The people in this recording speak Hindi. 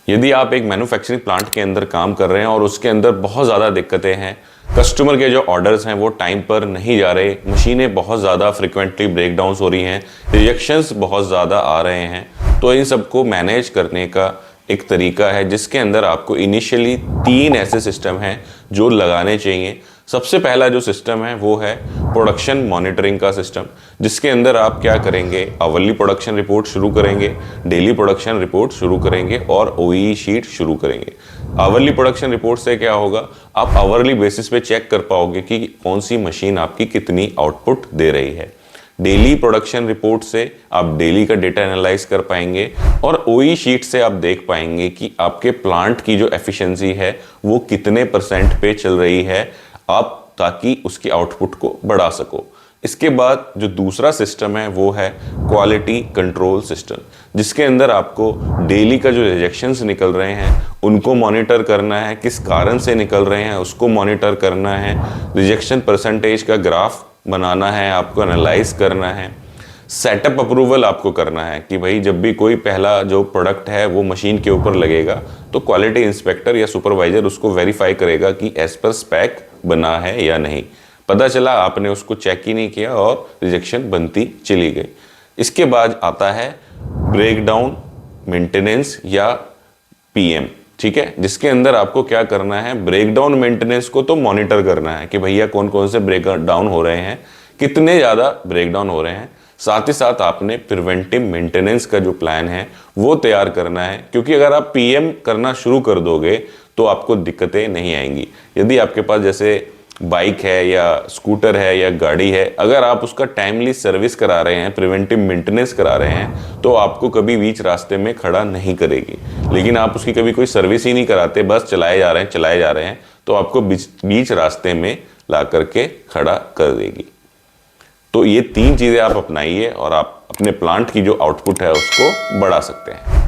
यदि आप एक मैन्युफैक्चरिंग प्लांट के अंदर काम कर रहे हैं और उसके अंदर बहुत ज़्यादा दिक्कतें हैं, कस्टमर के जो ऑर्डर्स हैं वो टाइम पर नहीं जा रहे, मशीनें बहुत ज़्यादा फ्रिक्वेंटली ब्रेकडाउन्स हो रही हैं, रिजेक्शंस बहुत ज़्यादा आ रहे हैं, तो इन सबको मैनेज करने का एक तरीका है जिसके अंदर आपको इनिशियली 3 ऐसे सिस्टम हैं जो लगाने चाहिए। सबसे पहला जो सिस्टम है वो है प्रोडक्शन मॉनिटरिंग का सिस्टम, जिसके अंदर आप क्या करेंगे, आवरली प्रोडक्शन रिपोर्ट शुरू करेंगे, डेली प्रोडक्शन रिपोर्ट शुरू करेंगे और ओई शीट शुरू करेंगे। आवरली प्रोडक्शन रिपोर्ट से क्या होगा, आप आवरली बेसिस पे चेक कर पाओगे कि कौन सी मशीन आपकी कितनी आउटपुट दे रही है। डेली प्रोडक्शन रिपोर्ट से आप डेली का डेटा एनालाइज कर पाएंगे और ओई शीट से आप देख पाएंगे कि आपके प्लांट की जो एफिशिएंसी है वो कितने % पे चल रही है, आप ताकि उसकी आउटपुट को बढ़ा सको। इसके बाद जो दूसरा सिस्टम है वो है क्वालिटी कंट्रोल सिस्टम, जिसके अंदर आपको डेली का जो रिजेक्शंस निकल रहे हैं उनको मॉनिटर करना है, किस कारण से निकल रहे हैं उसको मॉनिटर करना है, रिजेक्शन % का ग्राफ बनाना है, आपको एनालाइज करना है, सेटअप अप्रूवल आपको करना है कि भाई जब भी कोई पहला जो प्रोडक्ट है वो मशीन के ऊपर लगेगा तो क्वालिटी इंस्पेक्टर या सुपरवाइजर उसको वेरीफाई करेगा कि एज पर स्पेक बना है या नहीं। पता चला आपने उसको चेक ही नहीं किया और रिजेक्शन बनती चली गई। इसके बाद आता है ब्रेकडाउन मेंटेनेंस या पीएम, ठीक है, जिसके अंदर आपको क्या करना है, ब्रेकडाउन मेंटेनेंस को तो मॉनिटर करना है कि भैया कौन कौन से ब्रेकडाउन हो रहे हैं, कितने ज़्यादा ब्रेकडाउन हो रहे हैं। साथ ही साथ आपने प्रिवेंटिव मेंटेनेंस का जो प्लान है वो तैयार करना है, क्योंकि अगर आप पीएम करना शुरू कर दोगे तो आपको दिक्कतें नहीं आएंगी। यदि आपके पास जैसे बाइक है या स्कूटर है या गाड़ी है, अगर आप उसका टाइमली सर्विस करा रहे हैं, प्रिवेंटिव मेंटेनेंस करा रहे हैं, तो आपको कभी बीच रास्ते में खड़ा नहीं करेगी। लेकिन आप उसकी कभी कोई सर्विस ही नहीं कराते, बस चलाए जा रहे हैं तो आपको बीच रास्ते में ला करके खड़ा कर देगी। तो ये 3 चीज़ें आप अपनाइए और आप अपने प्लांट की जो आउटपुट है उसको बढ़ा सकते हैं।